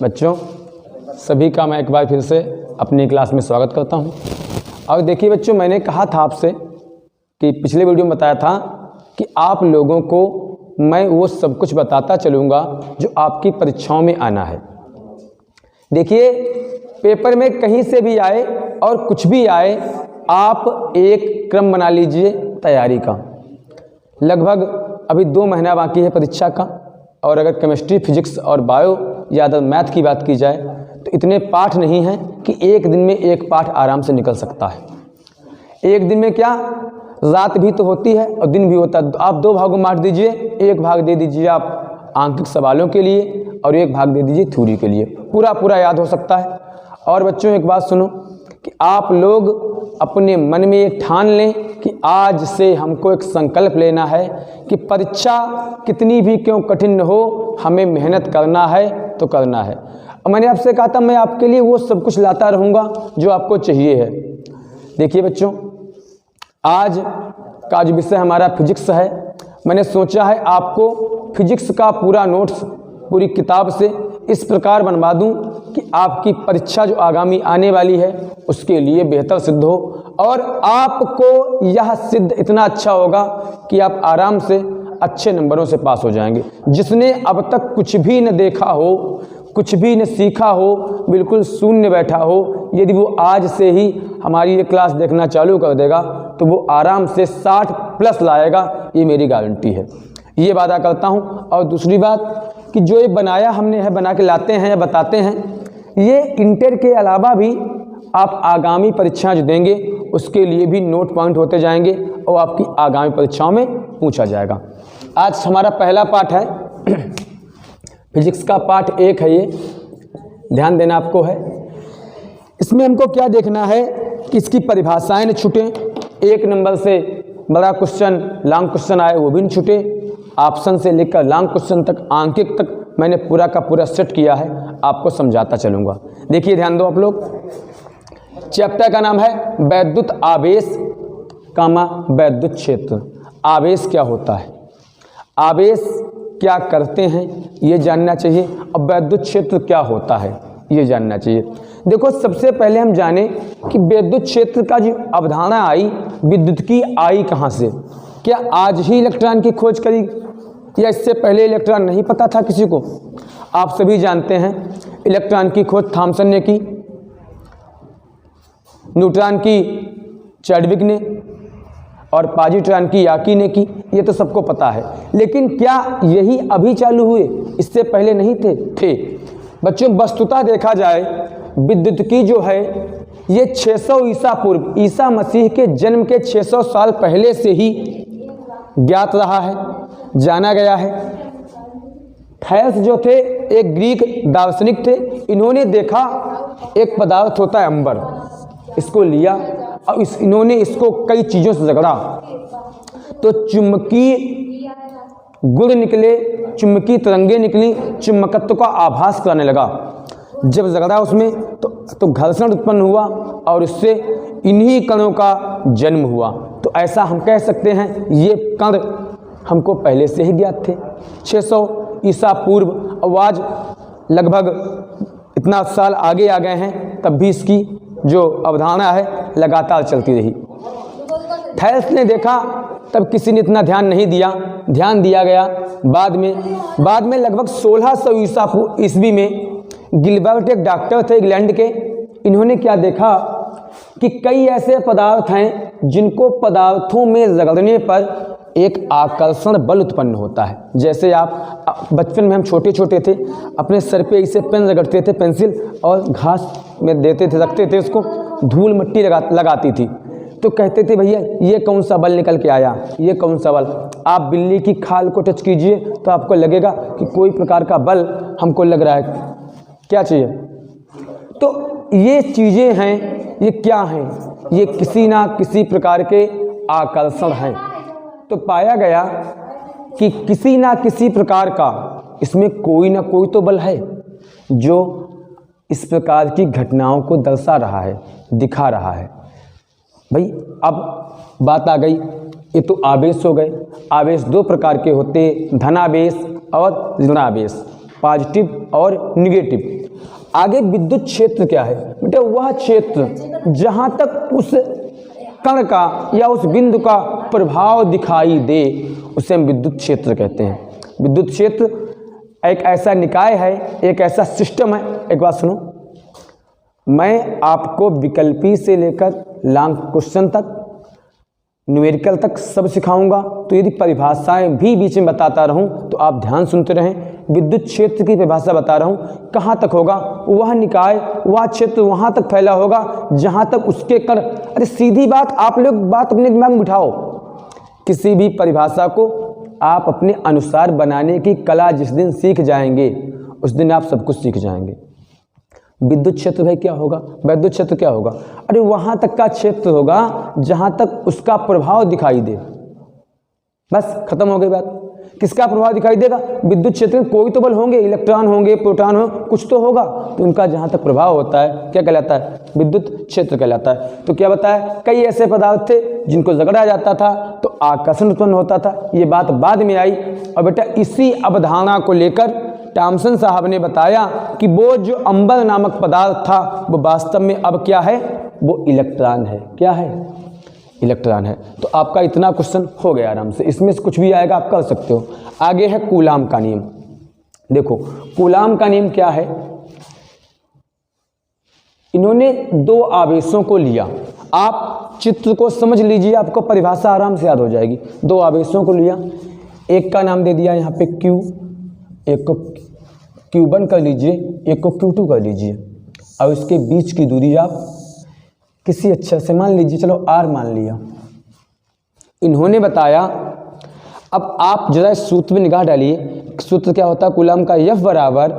बच्चों सभी का मैं एक बार फिर से अपनी क्लास में स्वागत करता हूं। और देखिए बच्चों, मैंने कहा था आपसे कि पिछले वीडियो में बताया था कि आप लोगों को मैं वो सब कुछ बताता चलूँगा जो आपकी परीक्षाओं में आना है। देखिए, पेपर में कहीं से भी आए और कुछ भी आए, आप एक क्रम बना लीजिए तैयारी का। लगभग अभी 2 महीना बाकी है परीक्षा का, और अगर केमिस्ट्री, फिजिक्स और बायो या अदर मैथ की बात की जाए तो इतने पाठ नहीं हैं कि एक दिन में एक पाठ आराम से निकल सकता है। एक दिन में क्या, रात भी तो होती है और दिन भी होता है। आप 2 भागों में बांट दीजिए, एक भाग दे दीजिए आप आंकिक सवालों के लिए और एक भाग दे दीजिए थ्योरी के लिए, पूरा याद हो सकता है। और बच्चों एक बात सुनो कि आप लोग अपने मन में ये ठान लें कि आज से हमको एक संकल्प लेना है कि परीक्षा कितनी भी क्यों कठिन हो, हमें मेहनत करना है तो करना है। और मैंने आपसे कहा था मैं आपके लिए वो सब कुछ लाता रहूँगा जो आपको चाहिए है। देखिए बच्चों, आज का जो विषय हमारा फिजिक्स है, मैंने सोचा है आपको फिजिक्स का पूरा नोट्स पूरी किताब से इस प्रकार बनवा दूं कि आपकी परीक्षा जो आगामी आने वाली है उसके लिए बेहतर सिद्ध हो, और आपको यह सिद्ध इतना अच्छा होगा कि आप आराम से अच्छे नंबरों से पास हो जाएंगे। जिसने अब तक कुछ भी न देखा हो, कुछ भी न सीखा हो, बिल्कुल शून्य बैठा हो, यदि वो आज से ही हमारी ये क्लास देखना चालू कर देगा तो वो आराम से 60 प्लस लाएगा, ये मेरी गारंटी है, ये वादा करता हूँ। और दूसरी बात कि जो ये बनाया हमने है, बना के लाते हैं या बताते हैं, ये इंटर के अलावा भी आप आगामी परीक्षाएं जो देंगे उसके लिए भी नोट पॉइंट होते जाएंगे और आपकी आगामी परीक्षाओं में पूछा जाएगा। आज हमारा पहला पाठ है फिजिक्स का पाठ 1 है, ये ध्यान देना आपको है। इसमें हमको क्या देखना है कि इसकी परिभाषाएं न छूटें, 1 नंबर से बड़ा क्वेश्चन, लॉन्ग क्वेश्चन आए वो भी न छूटे। ऑप्शन से लेकर लॉन्ग क्वेश्चन तक, आंकिक तक मैंने पूरा का पूरा सेट किया है, आपको समझाता चलूँगा। देखिए ध्यान दो आप लोग। चैप्टर का नाम है वैद्युत आवेश कामा वैद्युत क्षेत्र। आवेश क्या होता है, आवेश क्या करते हैं ये जानना चाहिए, और वैद्युत क्षेत्र क्या होता है ये जानना चाहिए। देखो, सबसे पहले हम जाने कि विद्युत क्षेत्र का जो अवधारणा आई, विद्युत की आई कहाँ से। क्या आज ही इलेक्ट्रॉन की खोज करी या इससे पहले इलेक्ट्रॉन नहीं पता था किसी को? आप सभी जानते हैं इलेक्ट्रॉन की खोज थॉमसन ने की, न्यूट्रॉन की चैडविक ने, और पॉजिट्रॉन की याकी ने की, ये तो सबको पता है। लेकिन क्या यही अभी चालू हुए, इससे पहले नहीं थे? बच्चों वस्तुतः देखा जाए विद्युत की जो है ये 600 ईसा पूर्व, ईसा मसीह के जन्म के 600 साल पहले से ही ज्ञात रहा है, जाना गया है। थैल्स जो थे एक ग्रीक दार्शनिक थे, इन्होंने देखा एक पदार्थ होता है अंबर, इसको लिया और इन्होंने इसको कई चीज़ों से झगड़ा तो चुंबकीय गुण निकले, चुंबकीय तरंगे निकली, चुंबकत्व का आभास कराने लगा। जब झगड़ा उसमें तो घर्षण उत्पन्न हुआ और इससे इन्हीं कणों का जन्म हुआ। तो ऐसा हम कह सकते हैं ये कण हमको पहले से ही ज्ञात थे, 600 ईसा पूर्व। और आज लगभग इतना साल आगे आ गए हैं, तब भी इसकी जो अवधारणा है लगातार चलती रही। थैल्स ने देखा, तब किसी ने इतना ध्यान नहीं दिया, ध्यान दिया गया बाद में लगभग 1600 ईस्वी में गिलबर्ट एक डॉक्टर थे इंग्लैंड के, इन्होंने क्या देखा कि कई ऐसे पदार्थ हैं जिनको पदार्थों में रगड़ने पर एक आकर्षण बल उत्पन्न होता है। जैसे आप बचपन में हम छोटे छोटे थे, अपने सर पे इसे पेन रगड़ते थे, पेंसिल, और घास में देते थे, रखते थे, उसको धूल मिट्टी लगाती थी, तो कहते थे भैया ये कौन सा बल निकल के आया, ये कौन सा बल। आप बिल्ली की खाल को टच कीजिए तो आपको लगेगा कि कोई प्रकार का बल हमको लग रहा है, क्या चाहिए। तो ये चीज़ें हैं, ये क्या हैं, ये किसी ना किसी प्रकार के आकर्षण हैं। तो पाया गया कि किसी ना किसी प्रकार का इसमें कोई ना कोई तो बल है जो इस प्रकार की घटनाओं को दर्शा रहा है, दिखा रहा है। भाई अब बात आ गई, ये तो आवेश हो गए। आवेश 2 प्रकार के होते, धनावेश और ऋणावेश, पॉजिटिव और निगेटिव। आगे विद्युत क्षेत्र क्या है बेटा? वह क्षेत्र जहां तक उस कण का या उस बिंदु का प्रभाव दिखाई दे उसे हम विद्युत क्षेत्र कहते हैं। विद्युत क्षेत्र एक ऐसा निकाय है, एक ऐसा सिस्टम है। एक बात सुनो, मैं आपको विकल्पी से लेकर लॉन्ग क्वेश्चन तक, न्यूमेरिकल तक सब सिखाऊंगा, तो यदि परिभाषाएं भी बीच में बताता रहूं तो आप ध्यान सुनते रहें। विद्युत क्षेत्र की परिभाषा बता रहा हूं, कहां तक होगा? वह निकाय, वह क्षेत्र वहां तक फैला होगा जहां तक उसके कण। अरे सीधी बात, आप लोग बात अपने दिमाग में बिठाओ। किसी भी परिभाषा को आप अपने अनुसार बनाने की कला जिस दिन सीख जाएंगे उस दिन आप सब कुछ सीख जाएंगे। विद्युत क्षेत्र भाई क्या होगा? वैद्युत क्षेत्र क्या होगा? अरे वहां तक का क्षेत्र होगा जहां तक उसका प्रभाव दिखाई दे। बस खत्म हो गई बात। किसका प्रभाव दिखाई देगा? विद्युत क्षेत्र में कोई तो बल होंगे, इलेक्ट्रॉन होंगे, प्रोटॉन हो, कुछ तो होगा, तो उनका जहां तक प्रभाव होता है क्या कहलाता है? विद्युत क्षेत्र कहलाता है। तो क्या बताया? कई ऐसे पदार्थ थे जिनको जकड़ा जाता था तो आकर्षण उत्पन्न होता था। ये बात बाद में आई। और बेटा इसी अवधारणा को लेकर टॉमसन साहब ने बताया कि वो जो अंबर नामक पदार्थ था वो वास्तव में अब क्या है? वो इलेक्ट्रॉन है। क्या है? इलेक्ट्रॉन है। तो आपका इतना क्वेश्चन हो गया आराम से, इसमें से कुछ भी आएगा आप कर सकते हो। आगे है कूलाम का नियम। देखो कूलाम का नियम क्या है? इन्होंने दो आवेशों को लिया, आप चित्र को समझ लीजिए, आपको परिभाषा आराम से याद हो जाएगी। दो आवेशों को लिया, एक का नाम दे दिया यहाँ पे Q, एक को Q1 कर लीजिए, एक को Q2 कर लीजिए, और इसके बीच की दूरी आप किसी अक्षर से मान लीजिए, चलो R मान लिया। इन्होंने बताया, अब आप जरा इस सूत्र में निगाह डालिए। सूत्र क्या होता है कूलाम का? F बराबर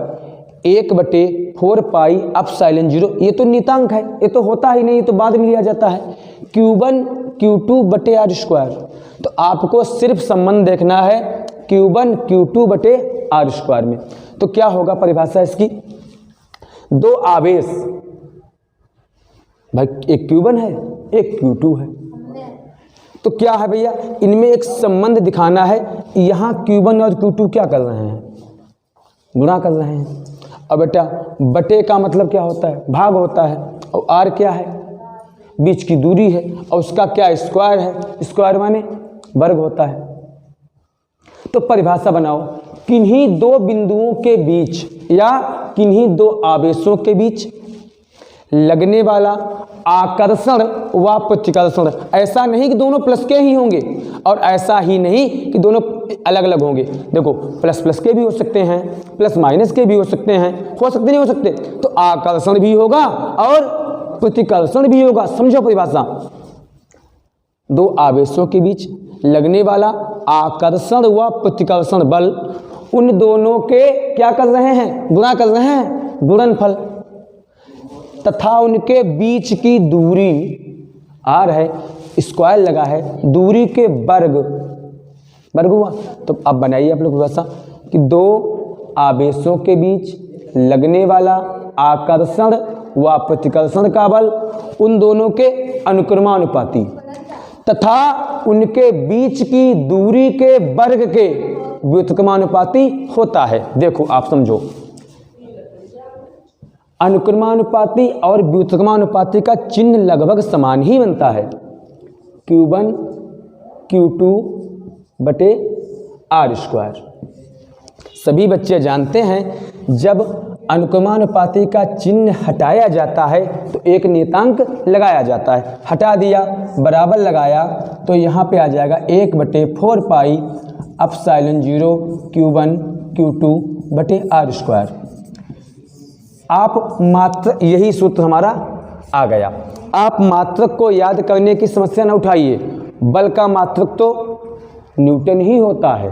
1/4 पाई एप्सिलॉन 0। ये तो नियतांक है, ये तो होता ही नहीं, ये तो बाद में लिया जाता है। Q1 Q2 बटे R स्क्वायर। तो आपको सिर्फ संबंध देखना है Q1 Q2 बटे R स्क्वायर में। तो क्या होगा परिभाषा इसकी? दो आवेश भाई, एक Q1 है, एक Q2 है, तो क्या है भैया? इनमें एक संबंध दिखाना है। यहाँ Q1 और Q2 क्या कर रहे हैं? गुणा कर रहे हैं। अब बेटा बटे का मतलब क्या होता है? भाग होता है। और R क्या है? बीच की दूरी है, और उसका क्या? स्क्वायर है। स्क्वायर माने वर्ग होता है। तो परिभाषा बनाओ, किन्हीं दो बिंदुओं के बीच या किन्हीं दो आवेशों के बीच लगने वाला आकर्षण व प्रतिकर्षण। ऐसा नहीं कि दोनों प्लस के ही होंगे, और ऐसा ही नहीं कि दोनों अलग अलग होंगे। देखो प्लस प्लस के भी हो सकते हैं, प्लस माइनस के भी हो सकते हैं, हो सकते नहीं हो सकते। तो आकर्षण भी होगा और प्रतिकर्षण भी होगा। समझो परिभाषा, दो आवेशों के बीच लगने वाला आकर्षण व प्रतिकर्षण बल, उन दोनों के क्या कर रहे हैं? गुणा कर रहे हैं, गुणनफल, तथा उनके बीच की दूरी R है, स्क्वायर लगा है, दूरी के वर्ग हुआ। तो अब बनाइए आप लोग परिभाषा कि दो आवेशों के बीच लगने वाला आकर्षण व प्रतिकर्षण का बल उन दोनों के अनुक्रमानुपाती तथा उनके बीच की दूरी के वर्ग के व्युत्क्रमानुपाती होता है। देखो आप समझो, अनुक्रमानुपाती और व्युत्क्रमानुपाती का चिन्ह लगभग समान ही बनता है। Q1 Q2 बटे R स्क्वायर। सभी बच्चे जानते हैं जब अनुक्रमानुपाती का चिन्ह हटाया जाता है तो एक नियतांक लगाया जाता है। हटा दिया, बराबर लगाया, तो यहाँ पे आ जाएगा 1/4 पाई एप्सिलॉन 0 Q1 Q2 बटे R स्क्वायर। आप मात्रक, यही सूत्र हमारा आ गया। आप मात्रक को याद करने की समस्या न उठाइए। बल का मात्रक तो न्यूटन ही होता है।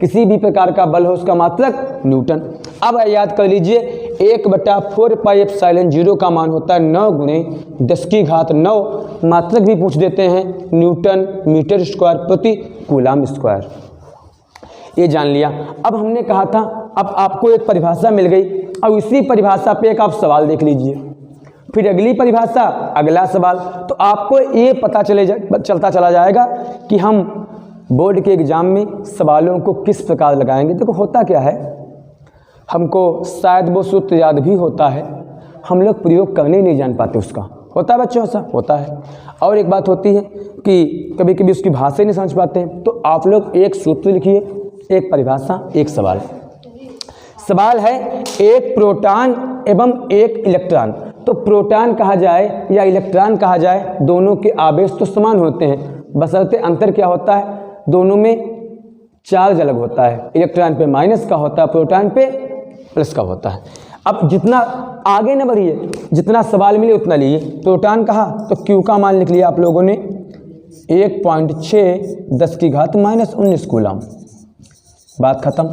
किसी भी प्रकार का बल हो उसका मात्रक न्यूटन। अब याद कर लीजिए 1/4 पाई एप्सिलॉन 0 का मान होता है 9 गुणे 10 की घात 9। मात्रक भी पूछ देते हैं, न्यूटन मीटर स्क्वायर प्रति कूलाम स्क्वायर। ये जान लिया। अब हमने कहा था, अब आपको एक परिभाषा मिल गई, और इसी परिभाषा पे एक आप सवाल देख लीजिए, फिर अगली परिभाषा, अगला सवाल। तो आपको ये पता चलता चला जाएगा कि हम बोर्ड के एग्जाम में सवालों को किस प्रकार लगाएंगे। देखो होता क्या है, हमको शायद वो सूत्र याद भी होता है, हम लोग प्रयोग करने ही नहीं जान पाते उसका। होता है बच्चों, ऐसा होता है। और एक बात होती है कि कभी कभी उसकी भाषा ही नहीं समझ पाते हैं। तो आप लोग एक सूत्र लिखिए, एक परिभाषा, एक सवाल। सवाल है एक प्रोटॉन एवं एक इलेक्ट्रॉन। तो प्रोटॉन कहा जाए या इलेक्ट्रॉन कहा जाए, दोनों के आवेश तो समान होते हैं, बशर्ते अंतर क्या होता है, दोनों में चार्ज अलग होता है। इलेक्ट्रॉन पे माइनस का होता है, प्रोटॉन पे प्लस का होता है। अब जितना आगे न बढ़िए, जितना सवाल मिले उतना लिए। प्रोटॉन कहा तो Q का मान लिख लिया आप लोगों ने 1.6 10 की घात -19 कूलम, बात खत्म।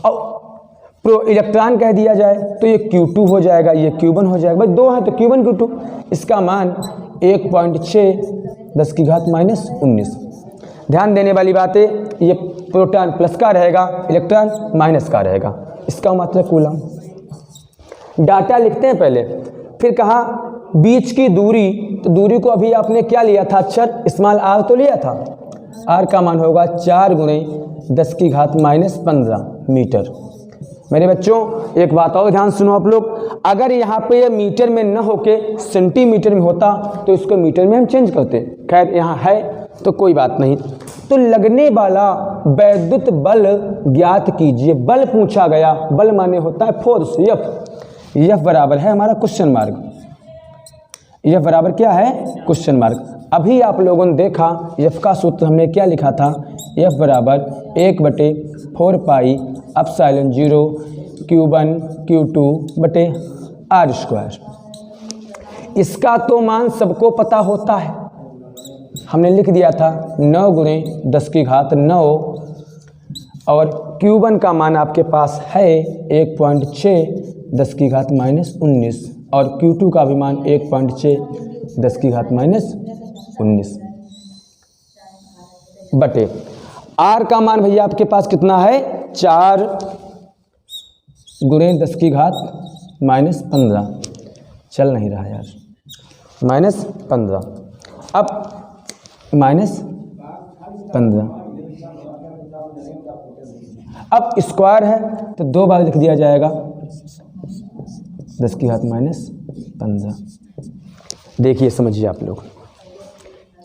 और इलेक्ट्रॉन कह दिया जाए तो ये Q2 हो जाएगा, ये Q1 हो जाएगा। भाई दो है तो Q1 Q2, इसका मान 1.6 10 की घात -19। ध्यान देने वाली बात है, ये प्रोटॉन प्लस का रहेगा, इलेक्ट्रॉन माइनस का रहेगा, इसका मतलब कूलम। डाटा लिखते हैं पहले, फिर कहा बीच की दूरी, तो दूरी को अभी आपने क्या लिया था, अक्षर स्मॉल r तो लिया था। r का मान होगा 4 × 10 की घात -15 मीटर। मेरे बच्चों एक बात और ध्यान सुनो आप लोग, अगर यहाँ पे ये मीटर में न होके सेंटीमीटर में होता तो इसको मीटर में हम चेंज करते। खैर यहाँ है तो कोई बात नहीं। तो लगने वाला वैद्युत बल ज्ञात कीजिए। बल पूछा गया, बल माने होता है फोर्स, F बराबर है हमारा क्वेश्चन मार्क। F बराबर क्या है, क्वेश्चन मार्क। अभी आप लोगों ने देखा F का सूत्र हमने क्या लिखा था, F बराबर 1/4 पाई एप्सिलॉन 0 Q1 Q2 बटे r²। इसका तो मान सबको पता होता है, हमने लिख दिया था 9 × 10 की घात 9, और Q1 का मान आपके पास है 1.6 10 की घात -19, और Q2 का भी मान 1.6 10 की घात -19 बटे R का मान भैया आपके पास कितना है, 4 × 10 की घात -15। चल नहीं रहा यार, -15। अब -15, अब स्क्वायर है तो 2 बार लिख दिया जाएगा 10 की घात -15। देखिए समझिए आप लोग,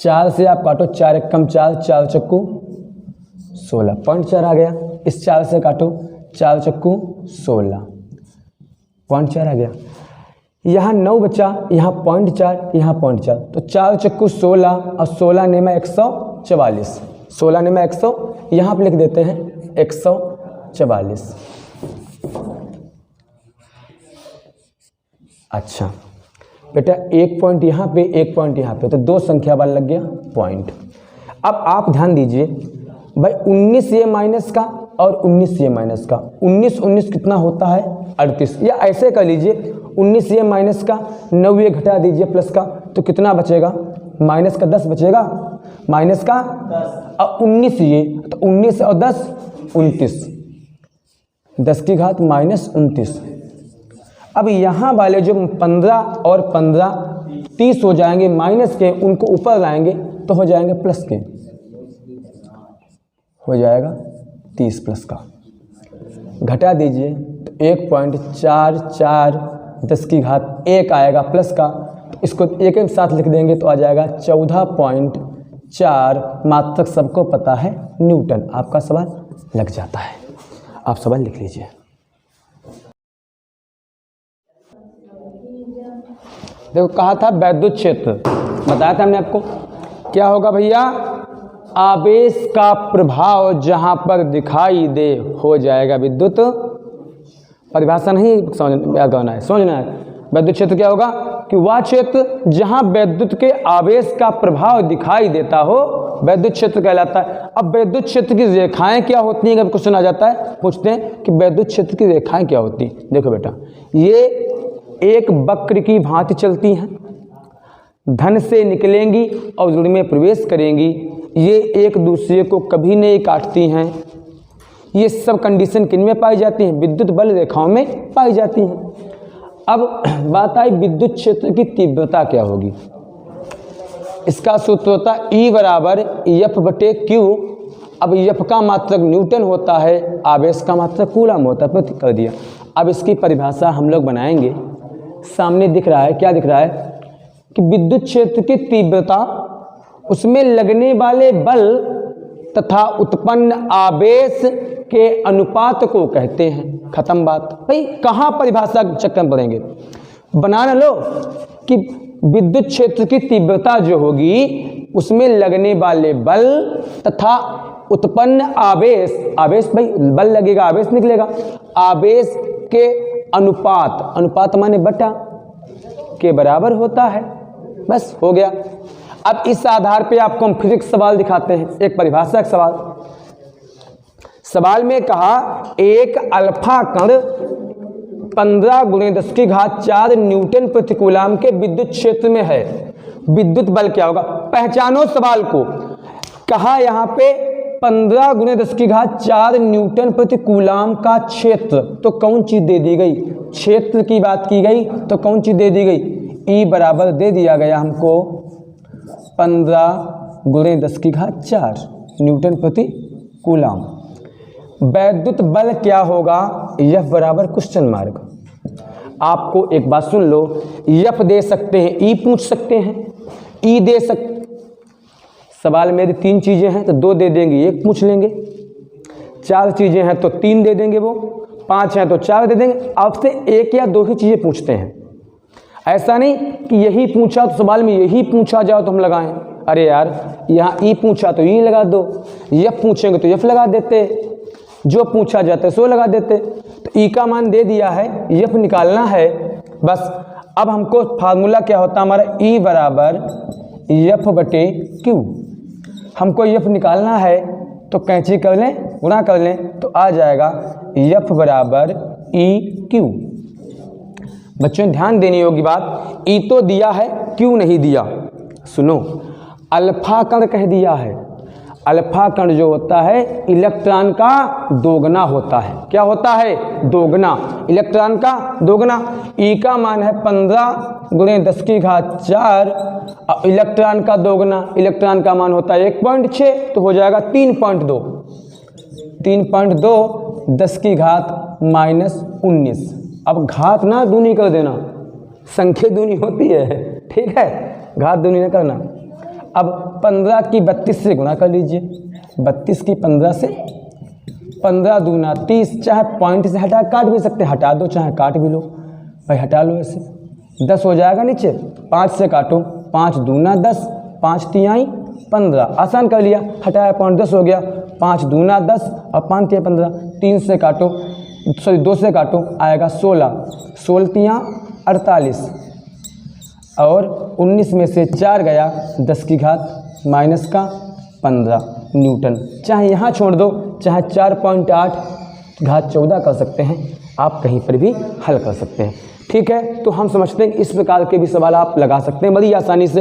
4 से आप काटो, 4 एक कम 4, 4 चक्कू 16, 0.4 आ गया। इस 4 से काटो, 4 चक्कू 16, 0.4 आ गया। यहाँ 9 बचा, यहाँ 0.4, यहाँ 0.4, तो 4 चक्कू 16 और 16 नेमा 144, 16 नेमा 100, यहाँ पर लिख देते हैं 144। अच्छा बेटा, 1 पॉइंट यहाँ पे, 1 पॉइंट यहाँ पे, तो 2 संख्या वाला लग गया पॉइंट। अब आप ध्यान दीजिए भाई, 19 ये माइनस का और 19 ये माइनस का, 19 कितना होता है 38, या ऐसे कर लीजिए 19 ये माइनस का, 9 ये घटा दीजिए प्लस का, तो कितना बचेगा, माइनस का 10 बचेगा, माइनस का 10 और 19 ये, तो 19 और 10 29, 10 की घात -29। अब यहाँ वाले जो 15 और 15 30 हो जाएंगे माइनस के, उनको ऊपर लाएंगे तो हो जाएंगे प्लस के, हो जाएगा 30 प्लस का। घटा दीजिए तो 1.44 10 की घात 1 आएगा प्लस का, तो इसको एक एक साथ लिख देंगे तो आ जाएगा 14.4 मात्रक सबको पता है न्यूटन। आपका सवाल लग जाता है, आप सवाल लिख लीजिए। देखो कहा था वैद्युत क्षेत्र, बताया था हमने आपको, क्या होगा भैया, आवेश का प्रभाव जहां पर दिखाई दे हो जाएगा विद्युत। परिभाषा नहीं समझ याद करना है, समझना है। वैद्युत क्षेत्र क्या होगा कि वह क्षेत्र जहां विद्युत के आवेश का प्रभाव दिखाई देता हो वैद्युत क्षेत्र कहलाता है। अब वैद्युत क्षेत्र की रेखाएं क्या होती हैं, अगर क्वेश्चन आ जाता है पूछते हैं कि वैद्युत क्षेत्र की रेखाएं क्या होती हैं। देखो बेटा, ये एक वक्र की भांति चलती हैं, धन से निकलेंगी और ऋण में प्रवेश करेंगी, ये एक दूसरे को कभी नहीं काटती हैं। ये सब कंडीशन किन में पाई जाती हैं, विद्युत बल रेखाओं में पाई जाती हैं। अब बात आई विद्युत क्षेत्र की तीव्रता क्या होगी। इसका सूत्र होता है E बराबर F/Q। अब F का मात्रक न्यूटन होता है, आवेश का मात्रक कूलम होता है, प्रति कर दिया। अब इसकी परिभाषा हम लोग बनाएंगे। सामने दिख रहा है, क्या दिख रहा है कि विद्युत क्षेत्र की तीव्रता, उसमें लगने वाले बल तथा उत्पन्न आवेश के अनुपात को कहते हैं। खत्म बात। भाई कहाँ परिभाषा चक्कर में पड़ेंगे, बना ना लो कि विद्युत क्षेत्र की तीव्रता जो होगी उसमें लगने वाले बल तथा उत्पन्न आवेश, आवेश भाई बल लगेगा आवेश निकलेगा, आवेश के अनुपात, अनुपात माने बटा के बराबर होता है। बस हो गया। अब इस आधार पे आपको हम फिर एक सवाल दिखाते हैं, एक परिभाषा का सवाल। सवाल में कहा एक अल्फा कण 15 × 10⁴ न्यूटन प्रति कूलाम के विद्युत क्षेत्र में है। विद्युत बल क्या होगा, पहचानो सवाल को। कहा यहाँ पे 15 × 10⁴ न्यूटन प्रति कूलाम का क्षेत्र, तो कौन चीज दे दी गई, क्षेत्र की बात की गई तो कौन चीज दे दी गई, E बराबर दे दिया गया हमको 15 × 10⁴ न्यूटन प्रति कूलाम। वैद्युत बल क्या होगा, F बराबर क्वेश्चन मार्क। आपको एक बात सुन लो, F दे सकते हैं, E पूछ सकते हैं, E दे सकते, सवाल में यदि 3 चीजें हैं तो 2 दे देंगे, 1 पूछ लेंगे, 4 चीजें हैं तो 3 दे देंगे, वो 5 हैं तो 4 दे देंगे। आपसे 1 या 2 ही चीजें पूछते हैं। ऐसा नहीं कि यही पूछा तो सवाल में यही पूछा जाओ तो हम लगाएं। अरे यार यहाँ E पूछा तो E लगा दो, F पूछेंगे तो F लगा देते, जो पूछा जाता है सो लगा देते। तो E का मान दे दिया है, F निकालना है बस। अब हमको फार्मूला क्या होता है हमारा, E बराबर F/Q। हमको F निकालना है तो कैंची कर लें, गुणा कर लें तो आ जाएगा F बराबर EQ। बच्चों ध्यान देनी होगी बात, E तो दिया है, Q नहीं दिया। सुनो, अल्फा कण कह दिया है, अल्फा कण जो होता है इलेक्ट्रॉन का दोगुना होता है। क्या होता है, दोगुना, इलेक्ट्रॉन का दोगुना। E का मान है 15 × 10⁴, इलेक्ट्रॉन का दोगुना, इलेक्ट्रॉन का मान होता है 1.6, तो हो जाएगा 3.2, 10⁻⁻19। अब घात ना दूनी कर देना, संख्या दूनी होती है, ठीक है, घात दूनी ना करना। अब 15 की 32 से गुणा कर लीजिए, 32 की 15 से, 15 दूना 30, चाहे पॉइंट से हटा काट भी सकते हैं, हटा दो चाहे काट भी लो, भाई हटा लो ऐसे, 10 हो जाएगा नीचे, 5 से काटो, 5 दूना 10, 5 तिहाई 15, आसान कर लिया, हटाया पॉइंट 10 हो गया, 5 दूना 10 और 5 तिहाई 15, 3 से काटो, सॉरी 2 से काटो आएगा 16, 16 तिहाई 48 और 19 में से 4 गया 10⁻⁻15 न्यूटन। चाहे यहाँ छोड़ दो, चाहे 4.8 घात 14 कर सकते हैं, आप कहीं पर भी हल कर सकते हैं, ठीक है। तो हम समझते हैं इस प्रकार के भी सवाल आप लगा सकते हैं बड़ी आसानी से।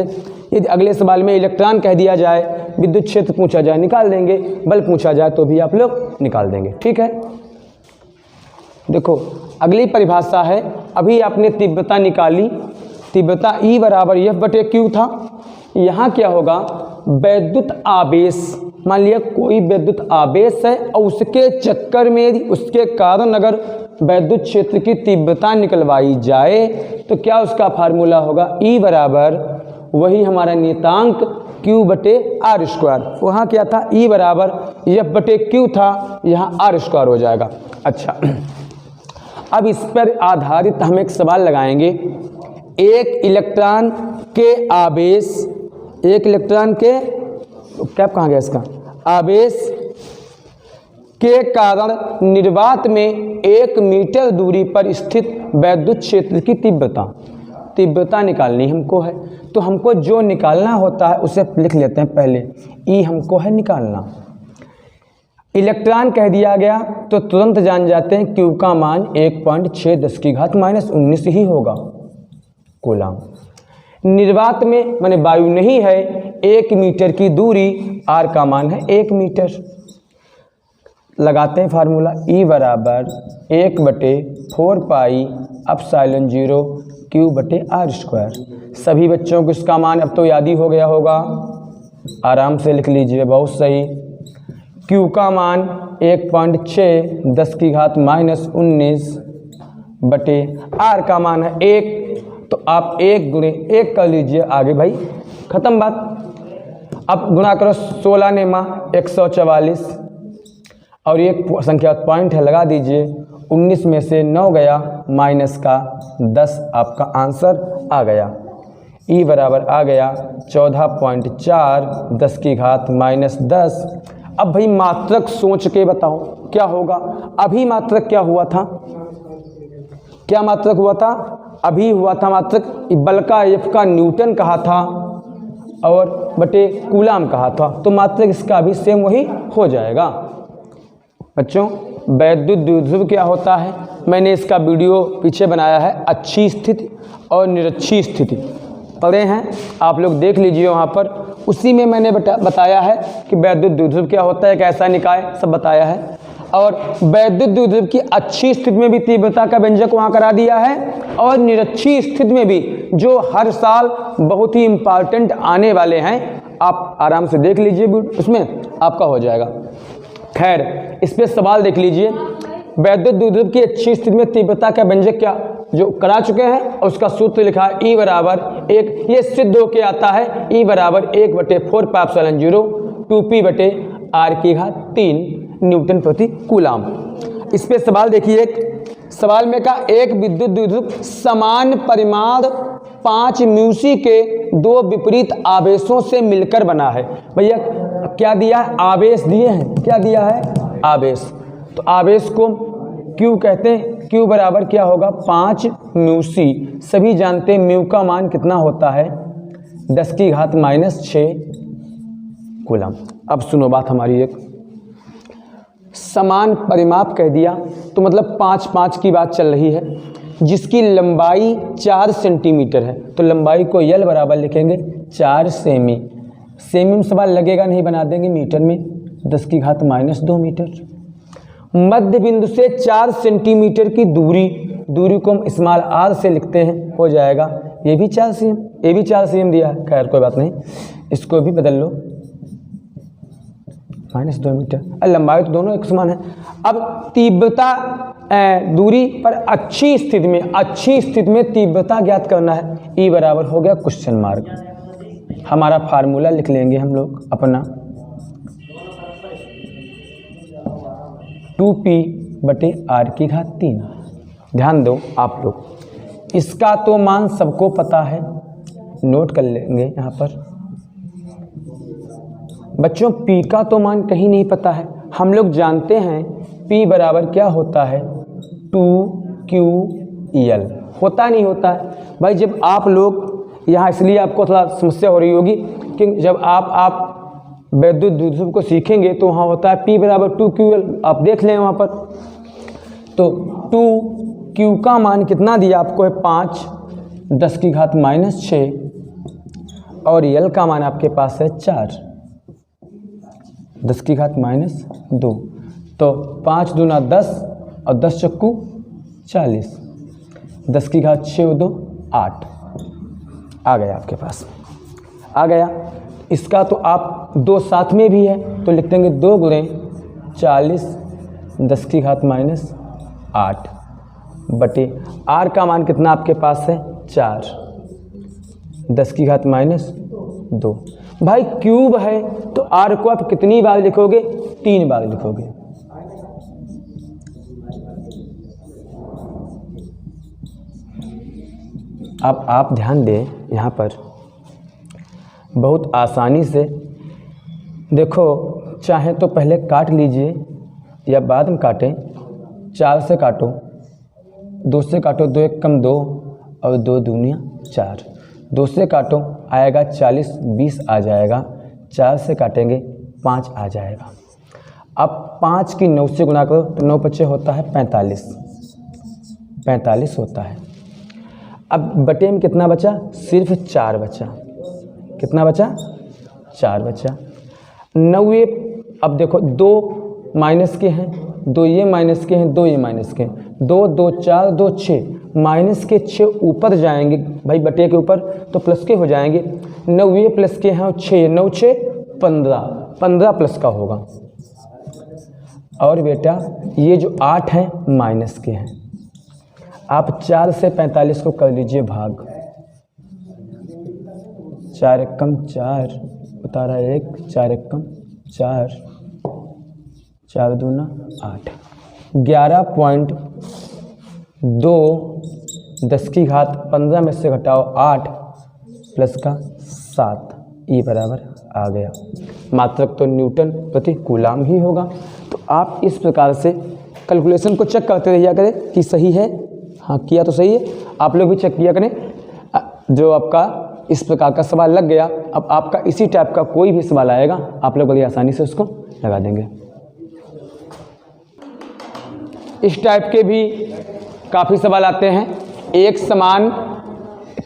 यदि अगले सवाल में इलेक्ट्रॉन कह दिया जाए, विद्युत क्षेत्र पूछा जाए निकाल देंगे, बल पूछा जाए तो भी आप लोग निकाल देंगे, ठीक है। देखो अगली परिभाषा है, अभी आपने तीव्रता निकाली, तीव्रता E बराबर F/Q था। यहाँ क्या होगा, वैद्युत आवेश, मान लिया कोई वैद्युत आवेश है और उसके चक्कर में यदि उसके कारण अगर वैद्युत क्षेत्र की तीव्रता निकलवाई जाए तो क्या उसका फार्मूला होगा, E बराबर वही हमारा नियतांक Q/r²। वहाँ क्या था, E बराबर F/Q था, यहाँ r² हो जाएगा। अच्छा, अब इस पर आधारित हम एक सवाल लगाएंगे। एक इलेक्ट्रॉन के आवेश, एक इलेक्ट्रॉन के कैप कहाँ गया इसका, आवेश के कारण निर्वात में 1 मीटर दूरी पर स्थित वैद्युत क्षेत्र की तीव्रता निकालनी हमको है। तो हमको जो निकालना होता है उसे लिख लेते हैं पहले, E हमको है निकालना। इलेक्ट्रॉन कह दिया गया तो तुरंत जान जाते हैं Q का मान 1.6 10⁻⁻19 ही होगा कूलाम। निर्वात में माने वायु नहीं है, 1 मीटर की दूरी, R का मान है 1 मीटर। लगाते हैं फार्मूला, E बराबर 1/4 पाई एप्सिलॉन 0 Q/r²। सभी बच्चों को इसका मान अब तो याद ही हो गया होगा, आराम से लिख लीजिए, बहुत सही। Q का मान 1.6 10⁻⁻19 बटे आर का मान है 1, तो आप 1 गुणे 1 कर लीजिए, आगे भाई खत्म बात। अब गुणा करो 16 ने माँ 144 और ये संख्या पॉइंट है, लगा दीजिए। 19 में से 9 गया, माइनस का 10 आपका आंसर आ गया। ई बराबर आ गया 14.4 10 की घात माइनस 10। अब भाई मात्रक सोच के बताओ क्या होगा। अभी मात्रक क्या हुआ था, क्या मात्रक हुआ था, अभी हुआ था मात्रक बल का एफ का न्यूटन कहा था और बटे कूलाम कहा था, तो मात्रक इसका भी सेम वही हो जाएगा। बच्चों वैद्युत द्विध्रुव क्या होता है, मैंने इसका वीडियो पीछे बनाया है, अच्छी स्थिति और निरक्षी स्थिति पढ़े हैं, आप लोग देख लीजिए वहाँ पर। उसी में मैंने बताया है कि वैद्युत द्विध्रुव क्या होता है, एक ऐसा निकाय, सब बताया है। और वैद्युत द्विध्रुव की अच्छी स्थिति में भी तीव्रता का व्यंजक वहाँ करा दिया है, और निरक्षी स्थिति में भी, जो हर साल बहुत ही इम्पॉर्टेंट आने वाले हैं, आप आराम से देख लीजिए, उसमें आपका हो जाएगा। खैर, इस पर सवाल देख लीजिए। वैद्युत द्विध्रुव की अच्छी स्थिति में तीव्रता का व्यंजक क्या, जो करा चुके हैं, और उसका सूत्र लिखा है ई बराबर 1, ये सिद्ध होके आता है ई बराबर 1/4πε0 2p बटे आर की घात 3 न्यूटन प्रति कूलाम। इस पे सवाल देखिए, सवाल में कहा एक विद्युत द्विध्रुव समान परिमाण 5 म्यूसी के 2 विपरीत आवेशों से मिलकर बना है। भैया क्या दिया है, आवेश दिए हैं, क्या दिया है, आवेश। तो आवेश को क्यू कहते हैं, क्यू बराबर क्या होगा 5 म्यूसी, सभी जानते हैं म्यू का मान कितना होता है 10 की घात माइनस 6 कूलम। अब सुनो बात हमारी, एक समान परिमाप कह दिया तो मतलब 5-5 की बात चल रही है, जिसकी लंबाई 4 सेंटीमीटर है, तो लंबाई को यल बराबर लिखेंगे 4 सेमी। सेमी में सवाल लगेगा नहीं, बना देंगे मीटर में, 10 की घात माइनस 2 मीटर। मध्य बिंदु से 4 सेंटीमीटर की दूरी को हम स्मॉल आर से लिखते हैं, हो जाएगा ये भी 4 सेम, ये भी 4 सेम दिया है। खैर कोई बात नहीं, इसको भी बदल लो, माइनस 2 मीटर। लंबाई तो दोनों एक समान है। अब तीव्रता दूरी पर अच्छी स्थिति में तीव्रता ज्ञात करना है। ई बराबर हो गया क्वेश्चन मार्क। हमारा फार्मूला लिख लेंगे हम लोग अपना, 2p बटे आर की घात 3। ध्यान दो आप लोग, इसका तो मान सबको पता है, नोट कर लेंगे यहाँ पर। बच्चों p का तो मान कहीं नहीं पता है। हम लोग जानते हैं p बराबर क्या होता है 2ql, होता नहीं होता है भाई। जब आप लोग यहाँ, इसलिए आपको थोड़ा समस्या हो रही होगी कि जब आप वैद्युत द्विध्रुव को सीखेंगे तो वहाँ होता है p बराबर 2ql, आप देख लें वहाँ पर। तो 2q का मान कितना दिया आपको है 5 10 की घात माइनस 6, और l का मान आपके पास है 4 10 की घात माइनस 2। तो 5 दूना 10 और 10 चक्कू 40, 10 की घात 6 2 8 आ गया आपके पास, आ गया। इसका तो आप 2 साथ में भी है, तो लिख देंगे 2 गुणे 40 10 की घात माइनस 8 बटे आर का मान कितना आपके पास है 4 10 की घात माइनस 2। भाई क्यूब है तो आर को आप कितनी बार लिखोगे, 3 बार लिखोगे। अब आप ध्यान दें यहाँ पर, बहुत आसानी से देखो, चाहे तो पहले काट लीजिए या बाद में काटें। 4 से काटो, 2 से काटो, 2 1 कम 2 और 2 दूनिया 4, 2 से काटो आएगा 40 20 आ जाएगा, 4 से काटेंगे 5 आ जाएगा। अब 5 की 9 से गुणा करो तो 9 बचे होता है 45 होता है। अब बटे में कितना बचा, सिर्फ 4 बचा। कितना बचा, 4 बचा। 9 ये, अब देखो 2 माइनस के हैं, 2 ये माइनस के हैं, 2 ये माइनस के हैं, 2 2 4 2 6, माइनस के 6 ऊपर जाएंगे भाई बटे के ऊपर, तो प्लस के हो जाएंगे। 9 ये प्लस के हैं और 6, 9 6 15 प्लस का होगा। और बेटा ये जो 8 हैं माइनस के हैं, आप 4 से 45 को कर लीजिए भाग, 4 एकम 4 उतारा 1, 4 एकम 4, 4 दूना 8, 11.2 10 की घात 15 में से घटाओ 8 प्लस का 7 ई बराबर आ गया। मात्रक तो न्यूटन प्रति कूलाम ही होगा। तो आप इस प्रकार से कैलकुलेशन को चेक करते रहिए करें कि सही है, हाँ किया तो सही है। आप लोग भी चेक किया करें। जो आपका इस प्रकार का सवाल लग गया, अब आपका इसी टाइप का कोई भी सवाल आएगा आप लोग बड़ी आसानी से उसको लगा देंगे। इस टाइप के भी काफ़ी सवाल आते हैं। एक समान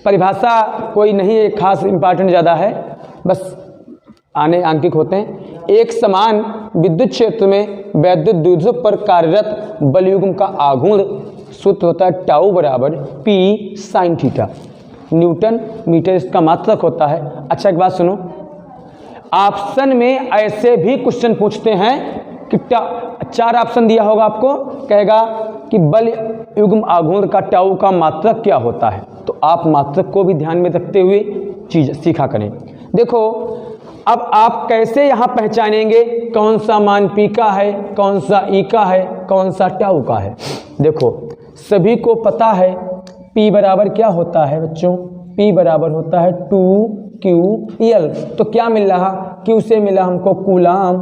परिभाषा कोई नहीं है, खास इम्पॉर्टेंट ज़्यादा है, बस आने अंकित होते हैं। एक समान विद्युत क्षेत्र में वैद्युत द्विध्रुव पर कार्यरत बलयुग्म का आघूर्ण सूत्र होता है टाउ बराबर P sin theta, newton metre इसका मात्रक होता है। अच्छा एक बात सुनो, ऑप्शन में ऐसे भी क्वेश्चन पूछते हैं कि 4 ऑप्शन दिया होगा आपको, कहेगा कि बल युग्म आघूर्ण का टाउ का मात्रक क्या होता है। तो आप मात्रक को भी ध्यान में रखते हुए चीज़ सीखा करें। देखो अब आप कैसे यहाँ पहचानेंगे कौन सा मान P का है, कौन सा E का है, कौन सा टाउ का है। देखो सभी को पता है P बराबर क्या होता है बच्चों, P बराबर होता है 2QL। तो क्या मिल रहा, Q से मिला हमको कूलाम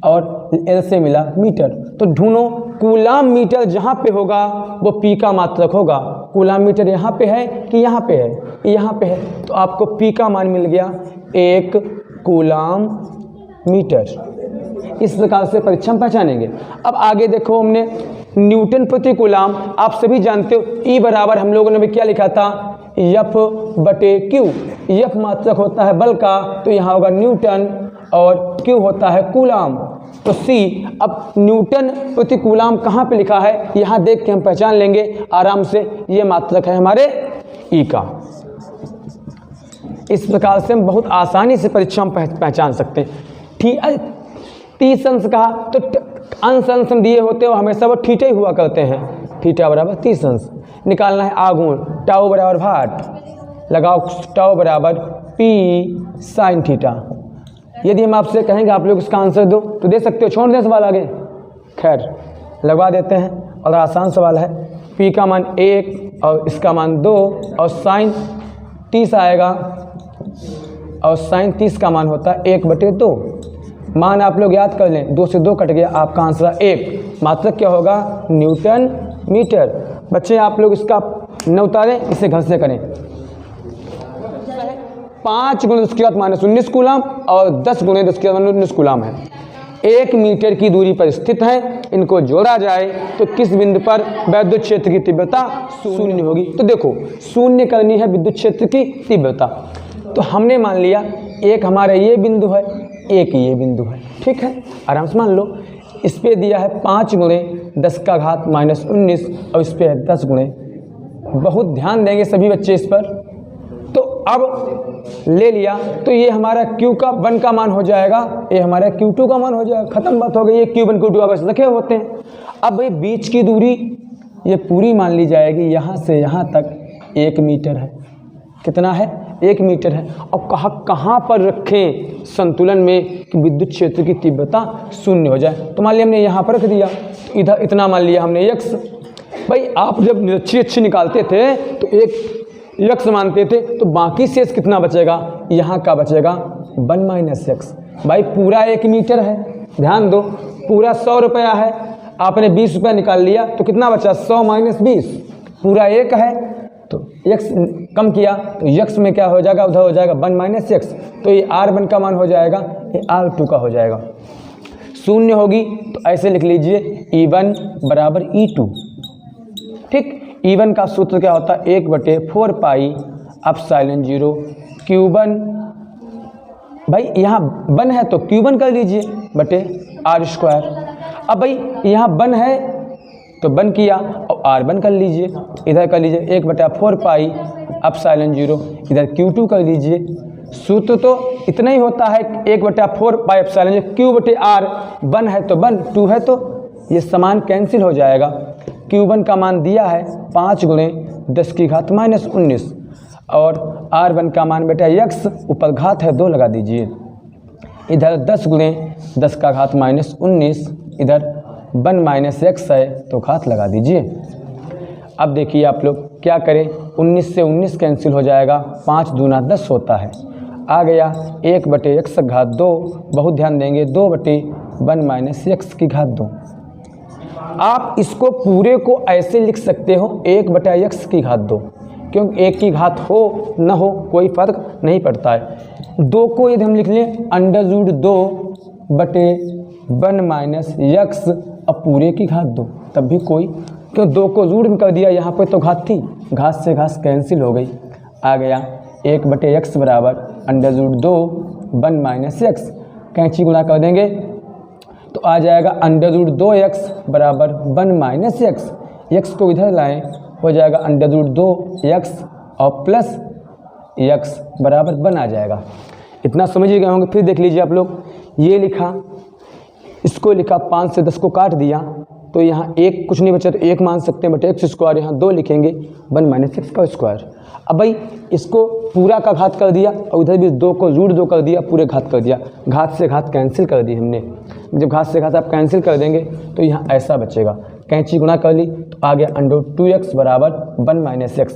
और L से मिला मीटर। तो ढूंढो कूलाम मीटर जहाँ पे होगा वो P का मात्रक होगा। कूलाम मीटर यहाँ पे है कि यहाँ पे है, यहाँ पे है, तो आपको P का मान मिल गया 1 कूलाम मीटर। इस प्रकार से परीक्षा में पहचानेंगे। अब आगे देखो, हमने न्यूटन प्रति कूलाम, आप सभी जानते हो E बराबर हम लोगों ने भी क्या लिखा था F बटे Q। F मात्रक होता है बल का, तो यहाँ होगा न्यूटन और Q होता है कूलाम। तो C, अब न्यूटन प्रति कूलाम कहाँ पे लिखा है, यहाँ देख के हम पहचान लेंगे आराम से, ये मात्रक है हमारे E का। इस प्रकार से हम बहुत आसानी से परीक्षा में पहचान सकते हैं। ठीक है, 30 अंश कहा तो अंश अंश दिए होते हो हमेशा वो थीटा ही हुआ करते हैं। थीटा बराबर 30 अंश। निकालना है आघूर्ण, टाउ बराबर भाट, लगाओ टाउ बराबर P sin थीटा। यदि हम आपसे कहेंगे आप लोग इसका आंसर दो तो दे सकते हो, छोड़ दें सवाल आगे, खैर लगवा देते हैं। और आसान सवाल है, P का मान 1 और इसका मान 2 और साइन 30 आएगा और साइन 30 का मान होता है 1/2। मान आप लोग याद कर लें, 2 से 2 कट गया, आपका आंसर 1। मात्रक क्या होगा न्यूटन मीटर। बच्चे आप लोग इसका न उतारें, इसे घर से करें। 5 × 10⁻19 कूलाम और 10 × 10⁻19 कूलाम है। 1 मीटर की दूरी पर स्थित है, इनको जोड़ा जाए तो किस बिंदु पर विद्युत क्षेत्र की तीव्रता 0 होगी। तो देखो 0 करनी है विद्युत क्षेत्र की तीव्रता। तो हमने मान लिया एक हमारा ये बिंदु है, एक ये बिंदु है, ठीक है, आराम से मान लो। इस पे दिया है 5 × 10⁻−19 और इस पे है 10 × बहुत ध्यान देंगे सभी बच्चे इस पर। तो अब ले लिया तो ये हमारा Q का 1 का मान हो जाएगा, ये हमारा Q2 का मान हो जाएगा, खत्म बात हो गई। ये Q1 Q2 आपस रखे होते हैं। अब भाई बीच की दूरी ये पूरी मान ली जाएगी, यहाँ से यहाँ तक 1 मीटर है। कितना है 1 मीटर है। और कहाँ पर रखें संतुलन में कि विद्युत क्षेत्र की तीव्रता 0 हो जाए। तो मान लिया हमने यहाँ पर रख दिया, तो इधर इतना मान लिया हमने x। भाई आप जब निरक्षी अच्छी निकालते थे तो एक x मानते थे, तो बाकी शेष कितना बचेगा, यहाँ का बचेगा 1 - x। भाई पूरा 1 मीटर है, ध्यान दो, पूरा 100 रुपया है, आपने 20 रुपया निकाल लिया तो कितना बचा 100 - 20, पूरा 1 है तो x कम किया तो x में क्या हो जाएगा, उधर हो जाएगा 1 - x। तो ये R1 का मान हो जाएगा, ये R2 का हो जाएगा। 0 होगी तो ऐसे लिख लीजिए E1 बराबर E2, ठीक। E1 का सूत्र क्या होता है 1/4 पाई एप्सिलॉन 0 Q1। भाई यहाँ 1 है तो Q1 कर लीजिए बटे R²। अब भाई यहाँ 1 है तो 1 किया और R1 कर लीजिए, इधर कर लीजिए 1/4 पाई एप्सिलॉन 0, इधर Q2 कर लीजिए। सूत्र तो इतना ही होता है 1/4 पाई एप्सिलॉन Q/R। 1 है तो 1, 2 है तो ये समान कैंसिल हो जाएगा। Q1 का मान दिया है 5 गुणे 10 की घात माइनस 19 और R1 का मान बेटा x ऊपर घात है 2 लगा दीजिए। इधर 10 गुणे 10 का घात माइनस 19, इधर 1 माइनस x है तो घात लगा दीजिए। अब देखिए आप लोग क्या करें, 19 से 19 कैंसिल हो जाएगा, 5 दूना 10 होता है। आ गया 1/x घात 2, बहुत ध्यान देंगे, 2/1 माइनस x की घात 2। आप इसको पूरे को ऐसे लिख सकते हो 1/x की घात 2, क्योंकि 1 की घात हो न हो कोई फ़र्क नहीं पड़ता है। 2 को यदि हम लिख लें √2/1 माइनस x, अब पूरे की घात 2, तब भी कोई, क्यों 2 को रूट में कर दिया, यहाँ पर तो घात थी, घात से घात कैंसिल हो गई। आ गया 1/x बराबर √2/1 माइनस x, कैंची गुणा कर देंगे तो आ जाएगा √2x बराबर 1 माइनस x, x को इधर लाएं हो जाएगा √2x और प्लस x बराबर 1 आ जाएगा। इतना समझ गए होंगे। फिर देख लीजिए आप लोग, ये लिखा, इसको लिखा, 5 से 10 को काट दिया तो यहाँ 1 कुछ नहीं बचा तो 1 मान सकते हैं, बट x², यहाँ 2 लिखेंगे 1 माइनस x का स्क्वायर। अब भाई इसको पूरा का घात कर दिया और उधर भी 2 को √2 कर दिया, पूरे घात कर दिया, घात से घात कैंसिल कर दी हमने। जब घात से घात आप कैंसिल कर देंगे तो यहाँ ऐसा बचेगा, कैंची गुणा कर ली तो आ गया √2x बराबर 1 माइनस x।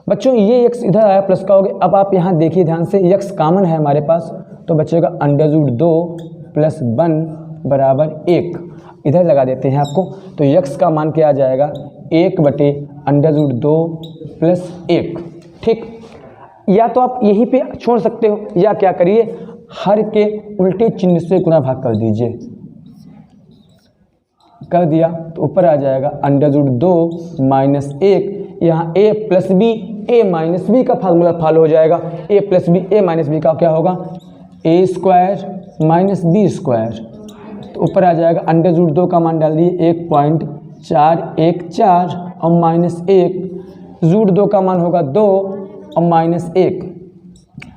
बच्चों ये x इधर आया प्लस का हो गया। अब आप यहाँ देखिए ध्यान से, x कॉमन है हमारे पास तो बचेगा √2 + 1 बराबर 1, इधर लगा देते हैं आपको, तो x का मान क्या आ जाएगा 1/√2 + 1। ठीक, या तो आप यहीं पे छोड़ सकते हो, या क्या करिए हर के उल्टे चिन्ह से गुणा भाग कर दीजिए। कर दिया तो ऊपर आ जाएगा √2 माइनस 1, यहाँ a + b, a minus b का फार्मूला फॉलो हो जाएगा। a + b, a minus b का क्या होगा a² माइनस b², तो ऊपर आ जाएगा √2 का मान डाल दिए 1.414 और माइनस 1, √2 का मान होगा 2 और माइनस 1,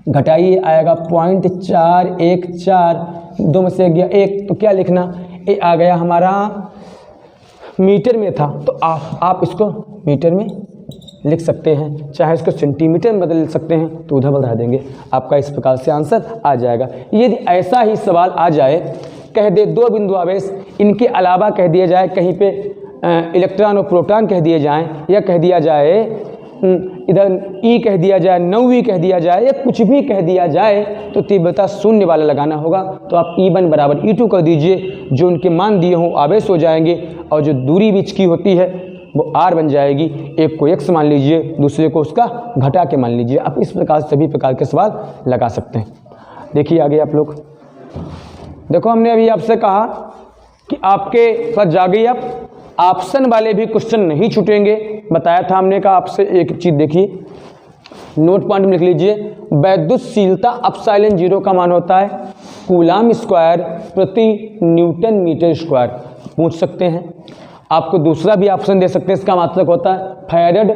घटाइए आएगा 0.414, 2 में से गया 1, तो क्या लिखना, ये आ गया हमारा मीटर में था तो आप इसको मीटर में लिख सकते हैं, चाहे इसको सेंटीमीटर में बदल सकते हैं तो उधर बढ़ा देंगे, आपका इस प्रकार से आंसर आ जाएगा। यदि ऐसा ही सवाल आ जाए, कह दे 2 बिंदु आवेश, इनके अलावा कह दिया जाए कहीं पे इलेक्ट्रॉन और प्रोटॉन कह दिए जाएं, या कह दिया जाए इधर E कह दिया जाए, 9E कह दिया जाए, या कुछ भी कह दिया जाए तो तीव्रता 0 वाला लगाना होगा। तो आप E1 बराबर E2 कर दीजिए, जो उनके मान दिए हों आवेश हो जाएंगे और जो दूरी बीच की होती है वो R बन जाएगी। एक को x मान लीजिए, दूसरे को उसका घटा के मान लीजिए। आप इस प्रकार सभी प्रकार के सवाल लगा सकते हैं। देखिए आगे आप लोग देखो, हमने अभी आपसे कहा कि आपके साथ जागिए, आप ऑप्शन वाले भी क्वेश्चन नहीं छूटेंगे, बताया था हमने। कहा आपसे एक चीज़ देखिए, नोट पॉइंट में लिख लीजिए, वैद्युतशीलता एप्सिलॉन 0 का मान होता है कूलाम स्क्वायर प्रति न्यूटन मीटर स्क्वायर। पूछ सकते हैं, आपको दूसरा भी ऑप्शन दे सकते हैं, इसका मतलब होता है फैराड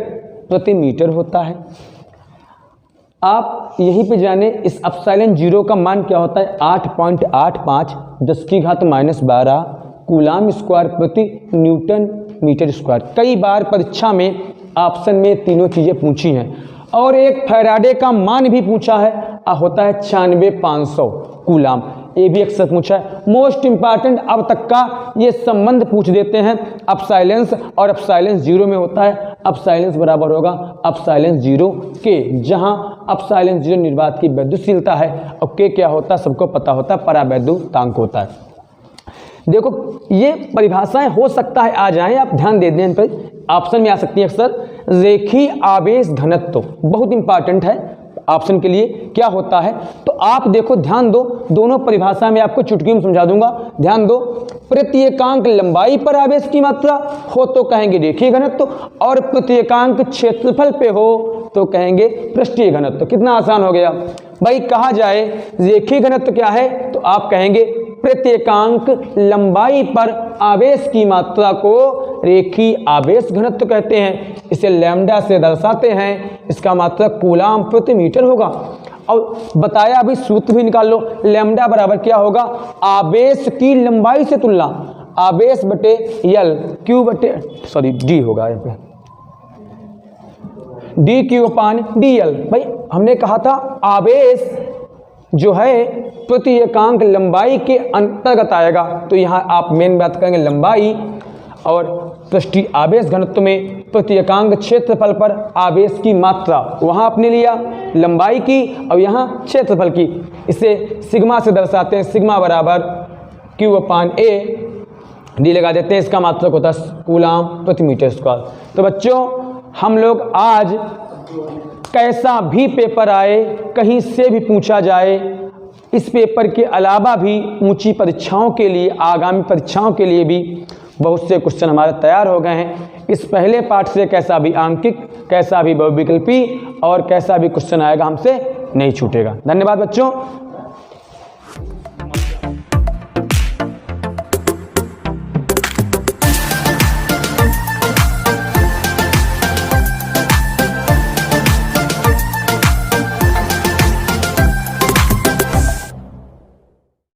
प्रति मीटर होता है। आप यहीं पे जाने इस एप्सिलॉन 0 का मान क्या होता है 8.85 10 की घात -12 कूलाम स्क्वायर प्रति न्यूटन मीटर स्क्वायर। कई बार परीक्षा में ऑप्शन में तीनों चीज़ें पूछी हैं, और एक फैराडे का मान भी पूछा है, होता है 96,500 कूलाम, ये भी अक्सर पूछा है। मोस्ट इंपॉर्टेंट अब तक का ये संबंध पूछ देते हैं, एप्सिलॉन्स और एप्सिलॉन 0 में होता है एप्सिलॉन्स बराबर होगा एप्सिलॉन 0 के, जहां एप्सिलॉन 0 निर्वात की वैद्युतशीलता है और के क्या होता है सबको पता होता है, परावैद्युतांक होता है। देखो ये परिभाषाएं हो सकता है आ जाएं, आप ध्यान दे दें इन पर, ऑप्शन में आ सकती है अक्सर। रेखीय आवेश घनत्व बहुत इंपॉर्टेंट है ऑप्शन के लिए, क्या होता है तो आप देखो ध्यान दो, दोनों परिभाषा में आपको चुटकी में समझा दूंगा, ध्यान दो। प्रत्येकांक लंबाई पर आवेश की मात्रा हो तो कहेंगे रेखीय घनत्व, और प्रत्येकांक क्षेत्रफल पे हो तो कहेंगे पृष्ठीय घनत्व। कितना आसान हो गया भाई। कहा जाए रेखीय घनत्व क्या है तो आप कहेंगे प्रत्येकांक लंबाई पर आवेश की मात्रा को रेखीय आवेश घनत्व कहते हैं। इसे लैम्डा से दर्शाते हैं, इसका मात्रा कूलाम प्रति मीटर होगा। और बताया अभी सूत्र भी निकाल लो, लैम्डा बराबर क्या होगा आवेश की लंबाई से तुलना। आवेश बटे यल क्यू बटे सॉरी डी होगा यहाँ पे डी क्यू अपान डी एल। भाई हमने कहा था आवेश जो है प्रति एकांक लंबाई के अंतर्गत आएगा, तो यहाँ आप मेन बात करेंगे लंबाई, और पृष्ठीय आवेश घनत्व में प्रति एकांक क्षेत्रफल पर आवेश की मात्रा, वहाँ आपने लिया लंबाई की और यहाँ क्षेत्रफल की। इसे सिग्मा से दर्शाते हैं, सिग्मा बराबर क्यू अपान ए डी लगा देते हैं, इसका मात्रक होता है कूलाम प्रति मीटर स्क्वायर। तो बच्चों हम लोग आज कैसा भी पेपर आए, कहीं से भी पूछा जाए, इस पेपर के अलावा भी ऊंची परीक्षाओं के लिए, आगामी परीक्षाओं के लिए भी बहुत से क्वेश्चन हमारे तैयार हो गए हैं। इस पहले पार्ट से कैसा भी आंकिक, कैसा भी बहुविकल्पी और कैसा भी क्वेश्चन आएगा हमसे नहीं छूटेगा। धन्यवाद बच्चों।